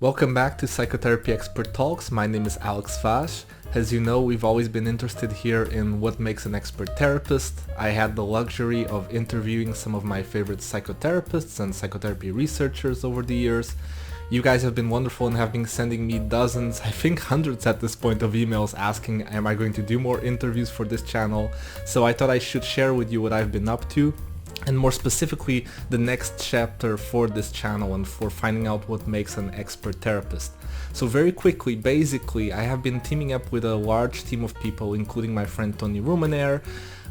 Welcome back to Psychotherapy Expert Talks. My name is Alex Vash. As you know, we've always been interested here in what makes an expert therapist. I had the luxury of interviewing some of my favorite psychotherapists and psychotherapy researchers over the years. You guys have been wonderful and have been sending me dozens, I think hundreds at this point, of emails asking, am I going to do more interviews for this channel? So I thought I should share with you what I've been up to, and more specifically the next chapter for this channel and for finding out what makes an expert therapist. So very quickly, basically, I have been teaming up with a large team of people, including my friend Tony Rumenair,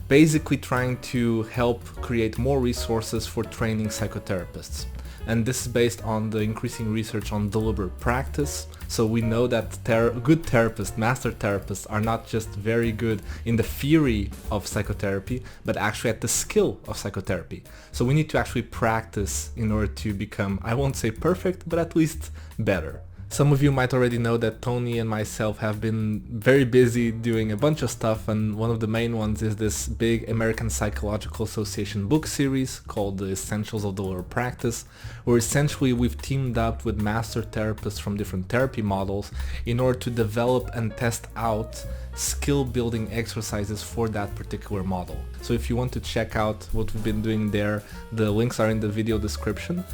basically trying to help create more resources for training psychotherapists. And this is based on the increasing research on deliberate practice. So we know that good therapists, master therapists, are not just very good in the theory of psychotherapy, but actually at the skill of psychotherapy. So we need to actually practice in order to become, I won't say perfect, but at least better. Some of you might already know that Tony and myself have been very busy doing a bunch of stuff, and one of the main ones is this big American Psychological Association book series called The Essentials of Deliberate Practice, where essentially we've teamed up with master therapists from different therapy models in order to develop and test out skill building exercises for that particular model. So if you want to check out what we've been doing there, the links are in the video description.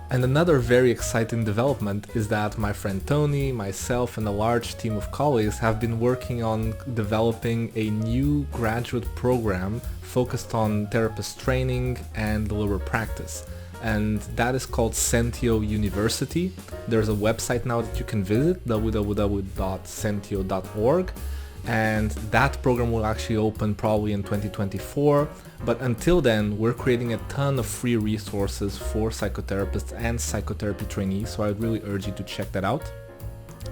And another very exciting development is that my friend Tony, myself, and a large team of colleagues have been working on developing a new graduate program focused on therapist training and deliberate practice. And that is called Sentio University. There's a website now that you can visit, www.sentio.org. And that program will actually open probably in 2024, but until then we're creating a ton of free resources for psychotherapists and psychotherapy trainees, so I would really urge you to check that out.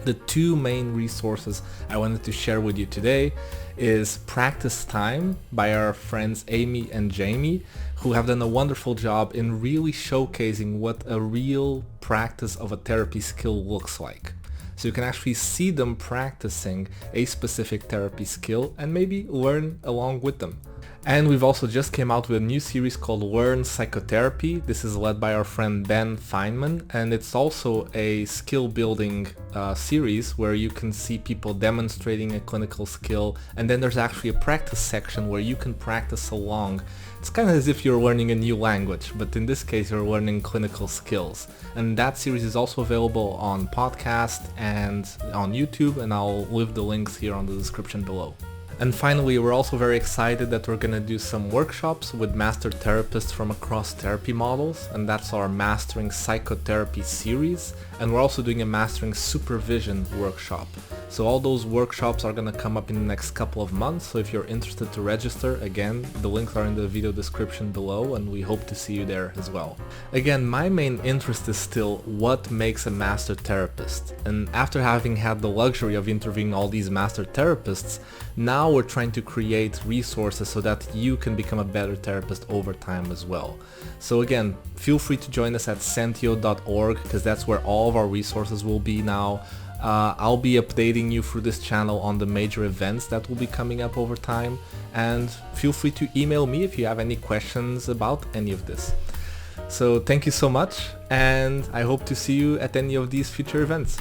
The two main resources I wanted to share with you today is Practice Time by our friends Amy and Jamie, who have done a wonderful job in really showcasing what a real practice of a therapy skill looks like. So you can actually see them practicing a specific therapy skill and maybe learn along with them. And we've also just came out with a new series called Learn Psychotherapy. This is led by our friend Ben Feynman, and it's also a skill building series where you can see people demonstrating a clinical skill, and then there's actually a practice section where you can practice along. It's kind of as if you're learning a new language, but in this case you're learning clinical skills. And that series is also available on podcast and on YouTube, and I'll leave the links here on the description below. And finally, we're also very excited that we're going to do some workshops with master therapists from across therapy models, and that's our Mastering Psychotherapy series. And we're also doing a Mastering Supervision workshop. So all those workshops are going to come up in the next couple of months, so if you're interested to register, again, the links are in the video description below, and we hope to see you there as well. Again, my main interest is still what makes a master therapist. And after having had the luxury of interviewing all these master therapists, now we're trying to create resources so that you can become a better therapist over time as well. So again, feel free to join us at sentio.org, because that's where all of our resources will be now. I'll be updating you through this channel on the major events that will be coming up over time, and feel free to email me if you have any questions about any of this. So thank you so much, and I hope to see you at any of these future events.